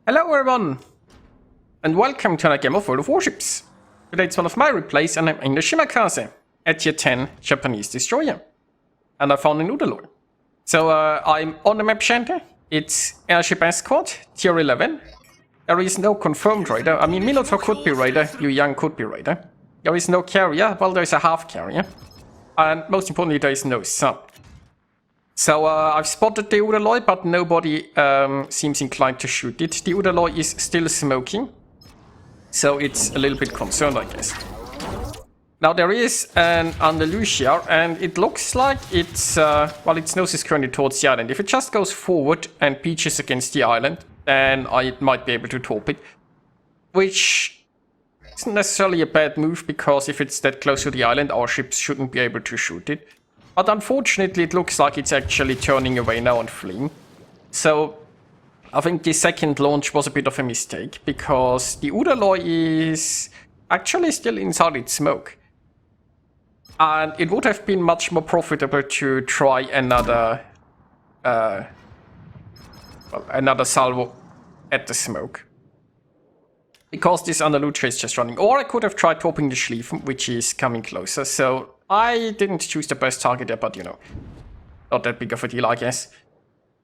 Hello everyone, and welcome to another game of World of Warships. Today it's one of my replays and I'm in the Shimakaze, a tier 10 Japanese destroyer. And I found an Udoy. So I'm on the map Shanty. It's Airship Escort, tier 11. There is no confirmed raider. I mean, Minotaur could be raider, Yu Yang could be raider. There is no carrier, well there's a half carrier. And most importantly there is no sub. So I've spotted the Udoy, but nobody seems inclined to shoot it. The Udoy is still smoking, so it's a little bit concerned, I guess. Now there is an Andalusia, and it looks like it's, well, its nose is currently towards the island. If it just goes forward and beaches against the island, then I might be able to torp it. Which isn't necessarily a bad move, because if it's that close to the island, our ships shouldn't be able to shoot it. But unfortunately, it looks like it's actually turning away now and fleeing. So I think the second launch was a bit of a mistake, because the Udoy is actually still inside its smoke. And it would have been much more profitable to try another another salvo at the smoke. Because this Andalusia is just running. Or I could have tried torping the Schlieffen, which is coming closer. So I didn't choose the best target there, but you know, not that big of a deal, I guess.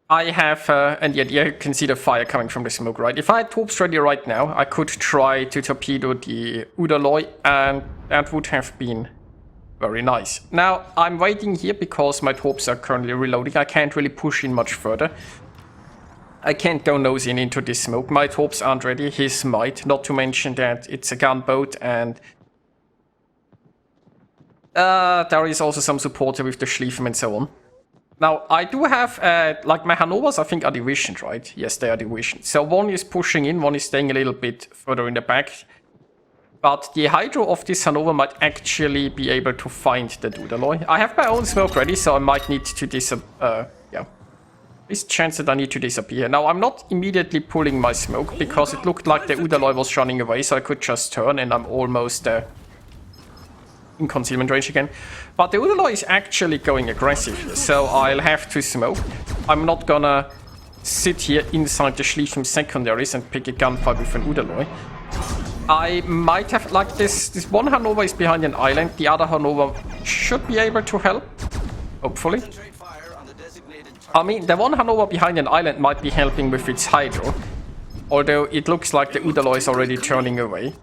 I have, and yet you can see the fire coming from the smoke, right? If I had torps ready right now, I could try to torpedo the Udoy, and that would have been very nice. Now, I'm waiting here because my torps are currently reloading. I can't really push in much further. I can't go nosing into this smoke. My torps aren't ready. His might, not to mention that it's a gunboat, and there is also some support with the Schlieffen and so on. Now, I do have, like my Hanovers, I think are divisioned, right? Yes, they are divisioned. So one is pushing in, one is staying a little bit further in the back. But the Hydro of this Hanover might actually be able to find the Udoy. I have my own smoke ready, so I might need to yeah. There's a chance that I need to disappear. Now, I'm not immediately pulling my smoke, because it looked like the Udoy was running away, so I could just turn, and I'm almost in concealment range again. But the Udoy is actually going aggressive here, so I'll have to smoke. I'm not gonna sit here inside the Schlieffen secondaries and pick a gunfight with an Udoy. I might have, like this one Hanover is behind an island, the other Hanover should be able to help, hopefully. I mean, the one Hanover behind an island might be helping with its Hydro, although it looks like the Udoy is already turning away.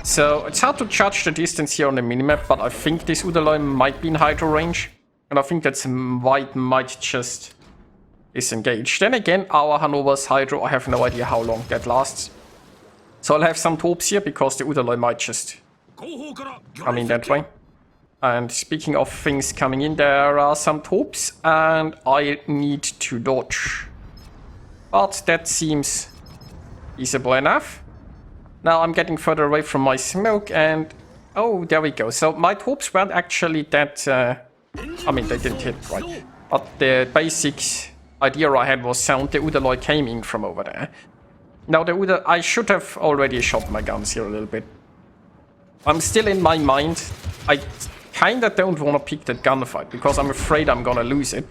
So it's hard to judge the distance here on the minimap, but I think this Udoy might be in Hydro range, and I think that's why it might just disengage. Then again, our Hanover's Hydro, I have no idea how long that lasts. So I'll have some torps here, because the Udoy might just come in that way. And speaking of things coming in, there are some torps, and I need to dodge. But that seems feasible enough. Now I'm getting further away from my smoke, and oh, there we go. So my torps weren't actually that, I mean, they didn't hit, right? But the basic idea I had was sound the Udoy came in from over there. Now the Udoy, I should have already shot my guns here a little bit. I'm still in my mind, I kinda don't want to pick that gunfight, because I'm afraid I'm gonna lose it.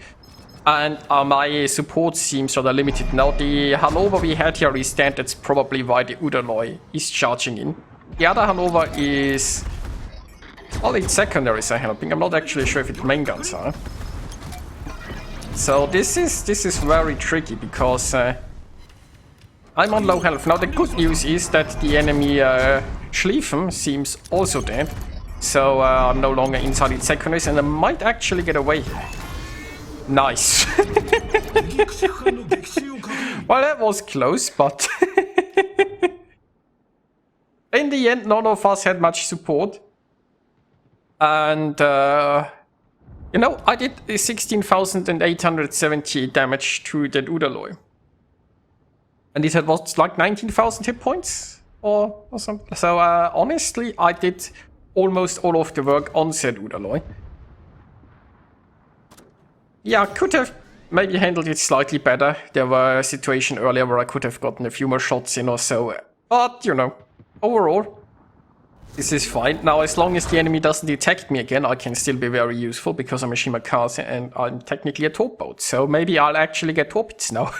And my support seems rather limited. Now the Hanover we had here is dead, that's probably why the Udoy is charging in. The other Hanover is, well, its secondaries are helping. I'm not actually sure if its main guns are. So this is very tricky, because I'm on low health. Now the good news is that the enemy Schlieffen seems also dead. So I'm no longer inside its secondaries, and I might actually get away. Nice. Well, that was close, but in the end, none of us had much support. And, you know, I did 16,870 damage to that Udoy. And it had, what, like 19,000 hit points? Or something. So, honestly, I did almost all of the work on said Udoy. Yeah, I could have maybe handled it slightly better. There were a situation earlier where I could have gotten a few more shots in or so. But, you know, overall, this is fine. Now, as long as the enemy doesn't detect me again, I can still be very useful, because I'm a Shimakaze and I'm technically a torp boat. So maybe I'll actually get torpedoes now.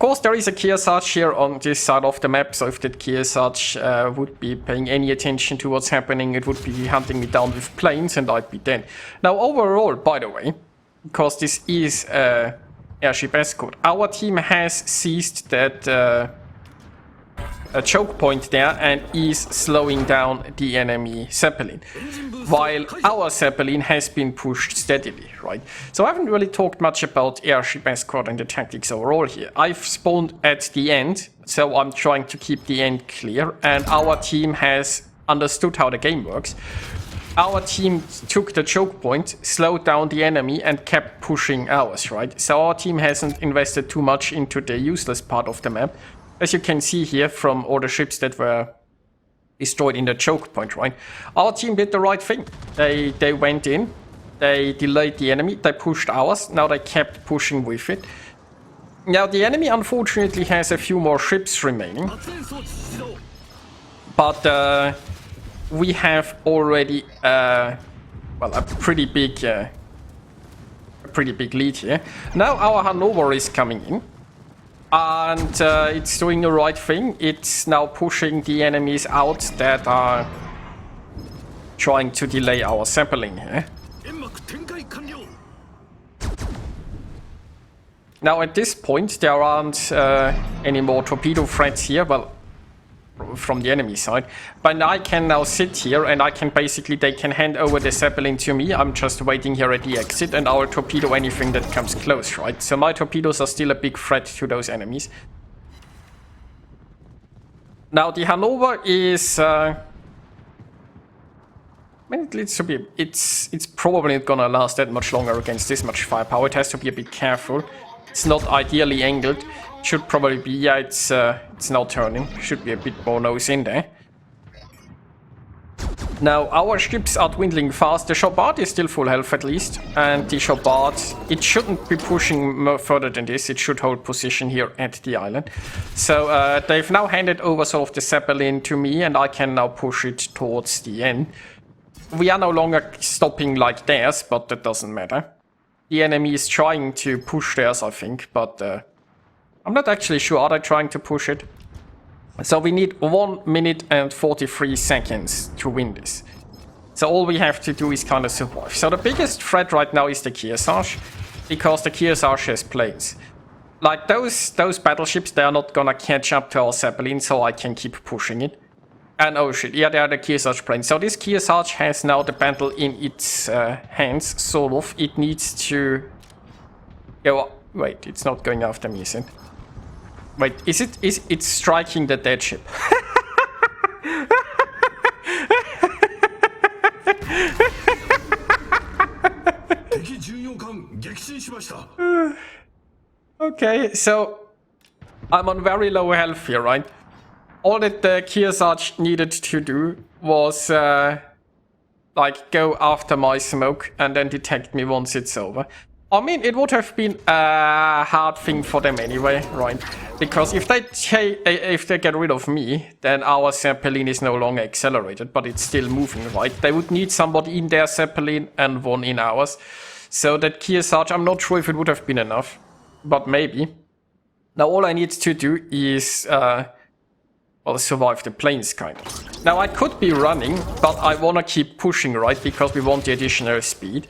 course, there is a Kearsarge here on this side of the map, so if that Kearsarge would be paying any attention to what's happening, it would be hunting me down with planes and I'd be dead. Now, overall, by the way, because this is airship escort, our team has seized that a choke point there and is slowing down the enemy Zeppelin, while our Zeppelin has been pushed steadily, right? So I haven't really talked much about airship escort and the tactics overall here. I've spawned at the end, so I'm trying to keep the end clear, and our team has understood how the game works. Our team took the choke point, slowed down the enemy, and kept pushing ours, right? So our team hasn't invested too much into the useless part of the map. As you can see here from all the ships that were destroyed in the choke point, right? Our team did the right thing. They went in, they delayed the enemy, they pushed ours, now they kept pushing with it. Now the enemy unfortunately has a few more ships remaining. But we have already well, a pretty big lead here. Now our Hanover is coming in. And it's doing the right thing. It's now pushing the enemies out that are trying to delay our Zeppelin here. Now at this point there aren't any more torpedo threats here, well, from the enemy side. But I can now sit here and I can basically, they can hand over the Zeppelin to me. I'm just waiting here at the exit and I'll torpedo anything that comes close, right? So my torpedoes are still a big threat to those enemies. Now the Hanover is I mean, it needs to be, it's probably not gonna last that much longer against this much firepower. It has to be a bit careful. It's not ideally angled. Should probably be, yeah, it's now turning. Should be a bit more nose in there. Now, our ships are dwindling fast. The Chopard is still full health at least. And the Chopard, it shouldn't be pushing further than this. It should hold position here at the island. So they've now handed over sort of the Zeppelin to me and I can now push it towards the end. We are no longer stopping like theirs, but that doesn't matter. The enemy is trying to push theirs, I think, but I'm not actually sure. Are they trying to push it? So we need 1 minute and 43 seconds to win this. So all we have to do is kind of survive. So the biggest threat right now is the Kearsarge, because the Kearsarge has planes. Like those battleships, they are not gonna catch up to our Zeppelin, so I can keep pushing it. And oh shit, yeah, they are the Kearsarge planes. So this Kearsarge has now the battle in its hands, sort of. It needs to go. Wait, it's not going after me, is it? Wait, it's striking the dead ship. Okay, so I'm on very low health here, right? All that the Kearsarge needed to do was like go after my smoke and then detect me once it's over. I mean, it would have been a hard thing for them anyway, right? Because if they get rid of me, then our Zeppelin is no longer accelerated, but it's still moving, right? They would need somebody in their Zeppelin and one in ours. So that Kearsarge, I'm not sure if it would have been enough, but maybe. Now all I need to do is well, survive the planes, kind of. Now I could be running, but I want to keep pushing, right? Because we want the additional speed.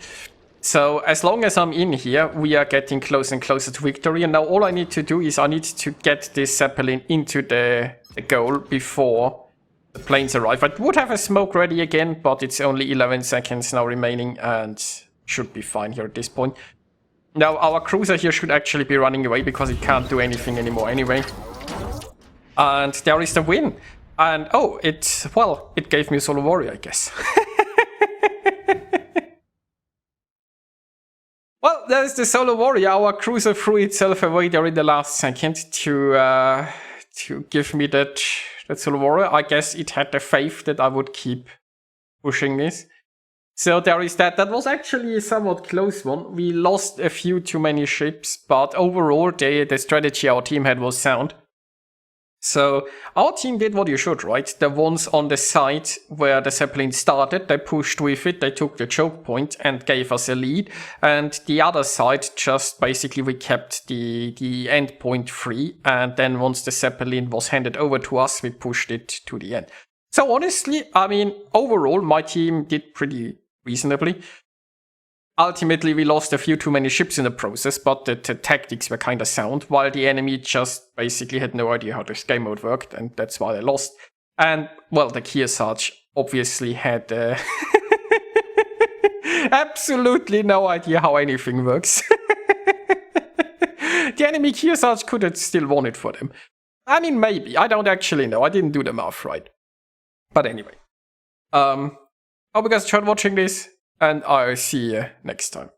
So as long as I'm in here, we are getting closer and closer to victory. And now all I need to do is I need to get this Zeppelin into the goal before the planes arrive. I would have a smoke ready again, but it's only 11 seconds now remaining and should be fine here at this point. Now our cruiser here should actually be running away because it can't do anything anymore anyway. And there is the win. And oh, it gave me a solo warrior, I guess. Well, there's the solo warrior. Our cruiser threw itself away there in the last second to give me that solo warrior. I guess it had the faith that I would keep pushing this. So there is that. That was actually a somewhat close one. We lost a few too many ships, but overall the strategy our team had was sound. So our team did what you should, right? The ones on the side where the Zeppelin started, they pushed with it, they took the choke point and gave us a lead. And the other side, just basically we kept the end point free. And then once the Zeppelin was handed over to us, we pushed it to the end. So honestly, I mean, overall, my team did pretty reasonably. Ultimately, we lost a few too many ships in the process, but the tactics were kind of sound, while the enemy just basically had no idea how this game mode worked, and that's why they lost. And, well, the Kearsarge obviously had absolutely no idea how anything works. The enemy Kearsarge could have still won it for them. I mean, maybe. I don't actually know. I didn't do the math right. But anyway. Hope you guys enjoyed watching this. And I'll see you next time.